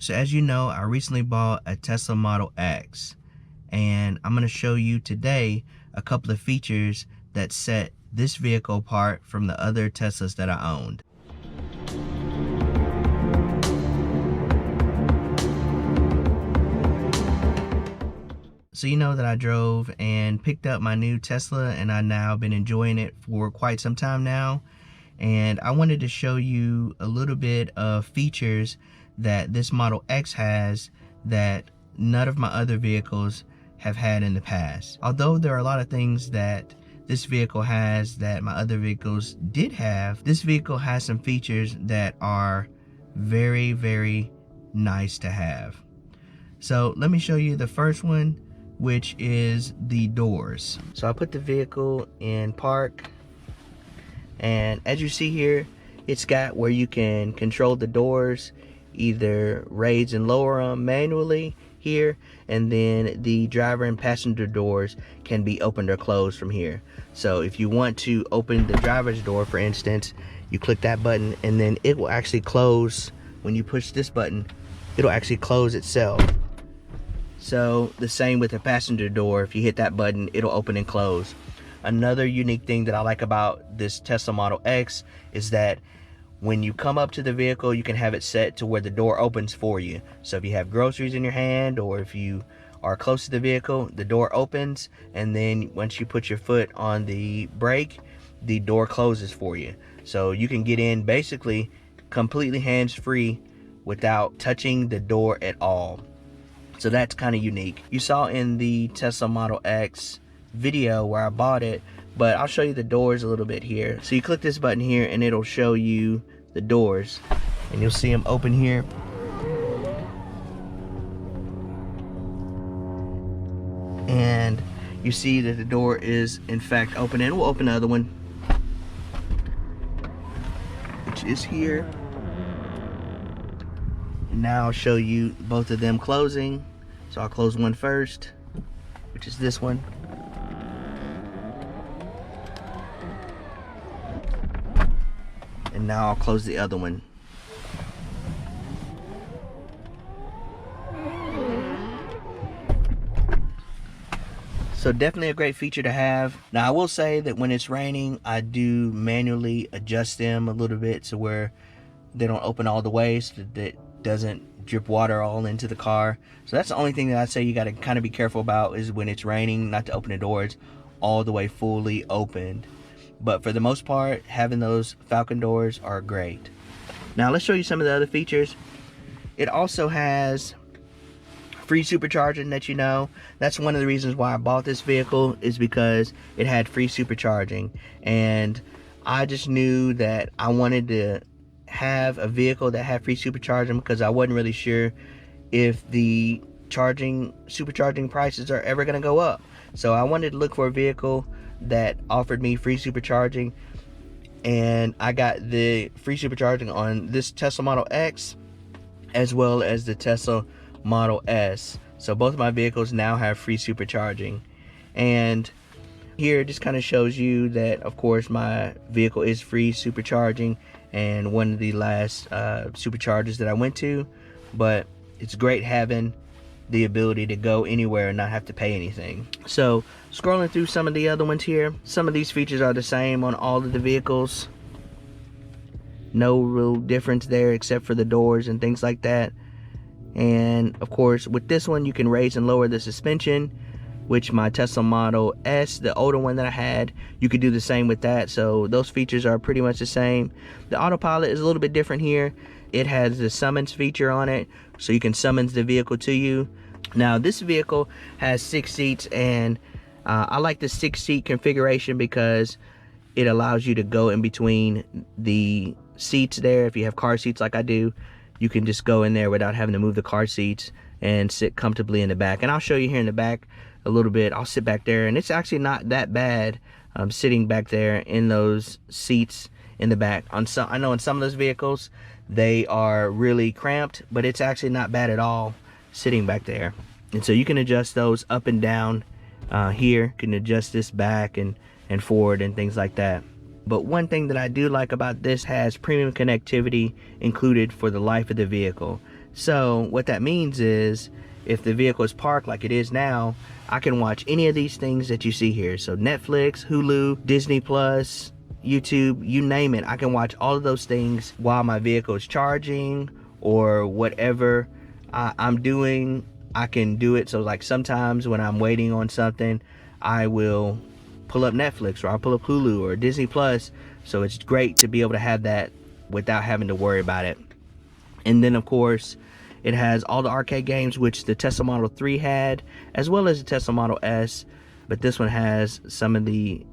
So as you know, I recently bought a Tesla Model X, and I'm going to show you today a couple of features that set this vehicle apart from the other Teslas that I owned. So you know that I drove and picked up my new Tesla, and I've now been enjoying it for quite some time now. And I wanted to show you a little bit of features that this Model X has that none of my other vehicles have had in the past. Although there are a lot of things that this vehicle has that my other vehicles did have, this vehicle has some features that are very, very nice to have. So let me show you the first one, which is the doors. So I put the vehicle in park, and as you see here, it's got where you can control the doors, either raise and lower them manually here, and then the driver and passenger doors can be opened or closed from here. So if you want to open the driver's door, for instance, you click that button and then it will actually close. When you push this button, it'll actually close itself. So the same with the passenger door, if you hit that button, it'll open and close. Another unique thing that I like about this Tesla Model X is that when you come up to the vehicle, you can have it set to where the door opens for you. So if you have groceries in your hand, or if you are close to the vehicle, the door opens, and then once you put your foot on the brake, the door closes for you. So you can get in basically completely hands-free without touching the door at all. So that's kind of unique. You saw in the Tesla Model X video where I bought it, but I'll show you the doors a little bit here. So you click this button here and it'll show you the doors, and you'll see them open here. And you see that the door is in fact open, and we'll open the other one, which is here. And now I'll show you both of them closing. So I'll close one first, which is this one. And now I'll close the other one. So definitely a great feature to have. Now I will say that when it's raining, I do manually adjust them a little bit to where they don't open all the way, so that it doesn't drip water all into the car. So that's the only thing that I'd say you got to kind of be careful about, is when it's raining, not to open the doors all the way fully opened. But for the most part, having those Falcon doors are great. Now let's show you some of the other features. It also has free supercharging that you know. That's one of the reasons why I bought this vehicle, is because it had free supercharging. And I just knew that I wanted to have a vehicle that had free supercharging, because I wasn't really sure if the supercharging prices are ever going to go up. So I wanted to look for a vehicle that offered me free supercharging, and I got the free supercharging on this Tesla Model X as well as the Tesla Model S. So both of my vehicles now have free supercharging. And here it just kind of shows you that, of course, my vehicle is free supercharging, and one of the last superchargers that I went to. But it's great having the ability to go anywhere and not have to pay anything. So scrolling through some of the other ones here, some of these features are the same on all of the vehicles. No real difference there except for the doors and things like that. And of course with this one, you can raise and lower the suspension, which my Tesla Model S, the older one that I had, you could do the same with that. So those features are pretty much the same. The autopilot is a little bit different here. It has the summons feature on it, so you can summons the vehicle to you. Now this vehicle has 6 seats, and I like the 6-seat configuration because it allows you to go in between the seats there. If you have car seats like I do, you can just go in there without having to move the car seats and sit comfortably in the back. And I'll show you here in the back a little bit. I'll sit back there, and it's actually not that bad sitting back there in those seats in the back. I know in some of those vehicles they are really cramped, but it's actually not bad at all sitting back there. And so you can adjust those up and down here. You can adjust this back and forward and things like that. But one thing that I do like about this, has premium connectivity included for the life of the vehicle. So what that means is, if the vehicle is parked like it is now, I can watch any of these things that you see here. So Netflix, Hulu, Disney Plus, YouTube, you name it. I can watch all of those things while my vehicle is charging, or whatever I'm doing, I can do it. So like sometimes when I'm waiting on something, I will pull up Netflix, or I'll pull up Hulu or Disney Plus. So it's great to be able to have that without having to worry about it. And then of course, it has all the arcade games, which the Tesla Model 3 had, as well as the Tesla Model S. But this one has some of the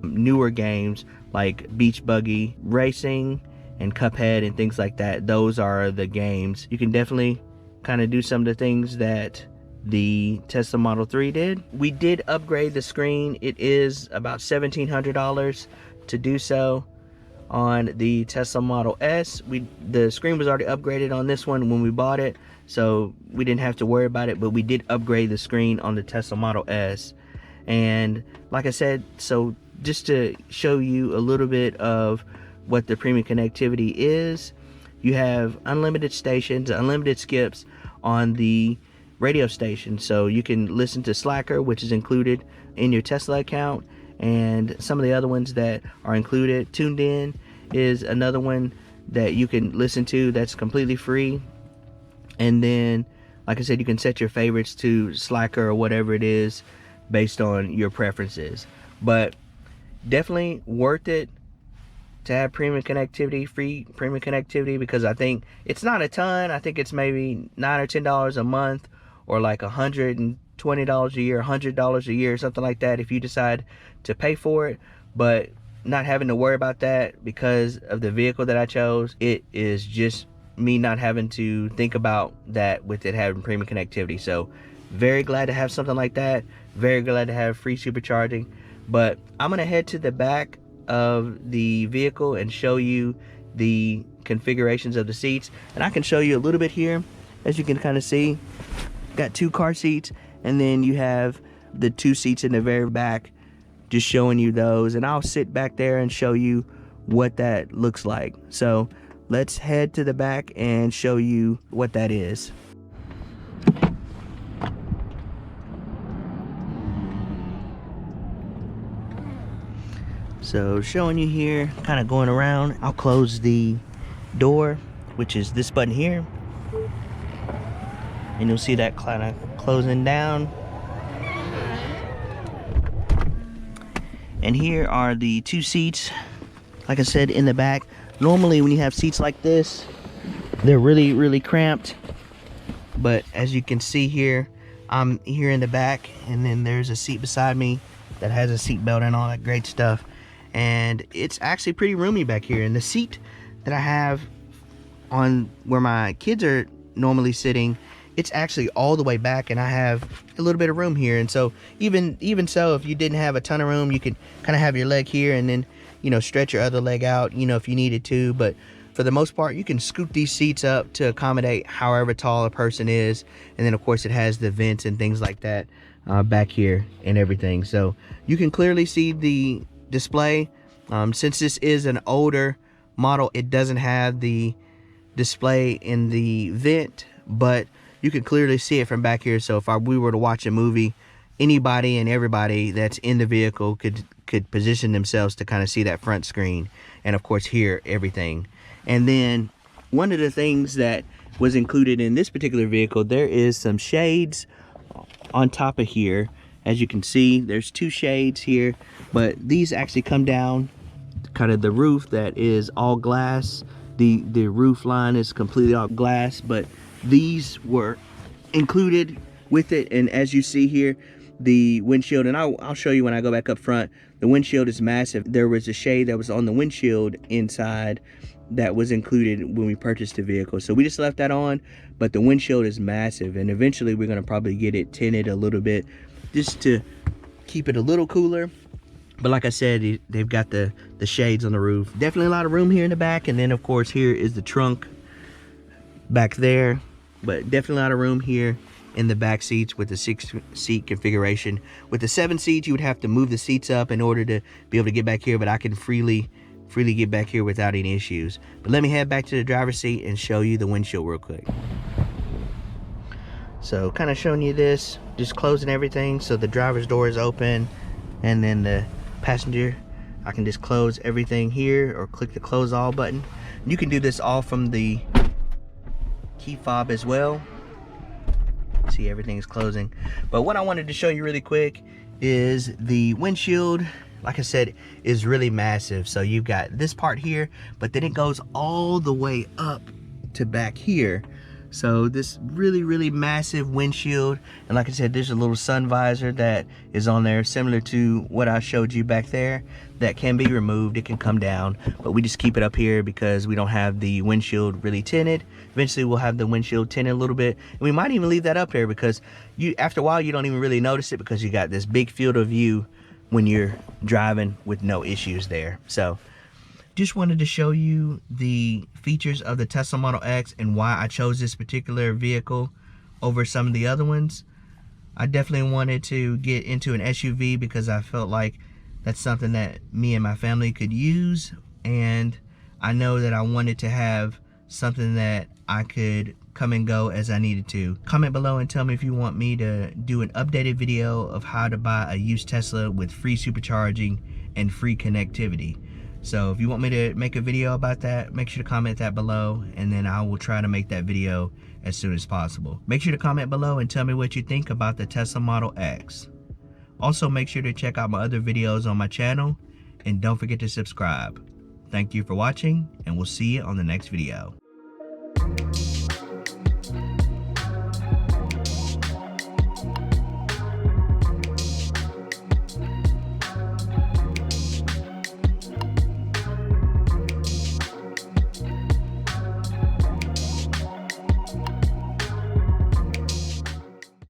newer games like Beach Buggy Racing and Cuphead and things like that. Those are the games. You can definitely kind of do some of the things that the Tesla Model 3 did. We did upgrade the screen. It is about $1,700 to do so. On the Tesla Model S, the screen was already upgraded on this one when we bought it, so we didn't have to worry about it, but we did upgrade the screen on the Tesla Model S. And like I said, so just to show you a little bit of what the premium connectivity is, you have unlimited stations, unlimited skips on the radio station. So you can listen to Slacker, which is included in your Tesla account, and some of the other ones that are included. Tuned In is another one that you can listen to that's completely free. And then, like I said, you can set your favorites to Slacker or whatever it is based on your preferences. But definitely worth it to have premium connectivity, free premium connectivity, because I think it's not a ton. I think it's maybe $9 or $10 a month, or like $120 a year, $100 a year, something like that, if you decide to pay for it. But not having to worry about that because of the vehicle that I chose. It is just me not having to think about that with it having premium connectivity. So very glad to have something like that. Very glad to have free supercharging. But I'm gonna head to the back of the vehicle and show you the configurations of the seats. And I can show you a little bit here. As you can kind of see, got 2 car seats, and then you have the 2 seats in the very back, just showing you those. And I'll sit back there and show you what that looks like. So let's head to the back and show you what that is. So showing you here, kind of going around. I'll close the door, which is this button here, and you'll see that kind of closing down. And here are the 2 seats, like I said, in the back. Normally when you have seats like this, they're really cramped, but as you can see here, I'm here in the back, and then there's a seat beside me that has a seat belt and all that great stuff. And it's actually pretty roomy back here. And the seat that I have on where my kids are normally sitting, it's actually all the way back, and I have a little bit of room here. And so even so, if you didn't have a ton of room, you could kind of have your leg here and then, you know, stretch your other leg out, you know, if you needed to. But for the most part, you can scoop these seats up to accommodate however tall a person is. And then of course it has the vents and things like that back here and everything. So you can clearly see the display. Since this is an older model, it doesn't have the display in the vent, but you can clearly see it from back here. So if we were to watch a movie, anybody and everybody that's in the vehicle could position themselves to kind of see that front screen, and of course hear everything. And then one of the things that was included in this particular vehicle, there is some shades on top of here. As you can see, there's 2 shades here, but these actually come down kind of the roof that is all glass. The roof line is completely all glass, but these were included with it. And as you see here, the windshield, and I'll show you when I go back up front, the windshield is massive. There was a shade that was on the windshield inside that was included when we purchased the vehicle, so we just left that on. But the windshield is massive, and eventually we're going to probably get it tinted a little bit just to keep it a little cooler. But like I said, they've got the shades on the roof. Definitely a lot of room here in the back. And then of course here is the trunk back there, but definitely a lot of room here in the back seats with the 6-seat configuration. With the 7 seats, you would have to move the seats up in order to be able to get back here, but I can freely get back here without any issues. But let me head back to the driver's seat and show you the windshield real quick. So kind of showing you this, just closing everything. So the driver's door is open, and then the passenger, I can just close everything here or click the close all button. You can do this all from the key fob as well. See, everything's closing. But what I wanted to show you really quick is the windshield. Like I said, is really massive. So you've got this part here, but then it goes all the way up to back here. So this really massive windshield, and like I said, there's a little sun visor that is on there, similar to what I showed you back there, that can be removed. It can come down, but we just keep it up here because we don't have the windshield really tinted. Eventually we'll have the windshield tinted a little bit, and we might even leave that up there because you, after a while, you don't even really notice it because you got this big field of view when you're driving with no issues there. So just wanted to show you the features of the Tesla Model X and why I chose this particular vehicle over some of the other ones. I definitely wanted to get into an SUV because I felt like that's something that me and my family could use, and I know that I wanted to have something that I could come and go as I needed to. Comment below and tell me if you want me to do an updated video of how to buy a used Tesla with free supercharging and free connectivity. So if you want me to make a video about that, make sure to comment that below, and then I will try to make that video as soon as possible. Make sure to comment below and tell me what you think about the Tesla Model X. Also, make sure to check out my other videos on my channel, and don't forget to subscribe. Thank you for watching, and we'll see you on the next video.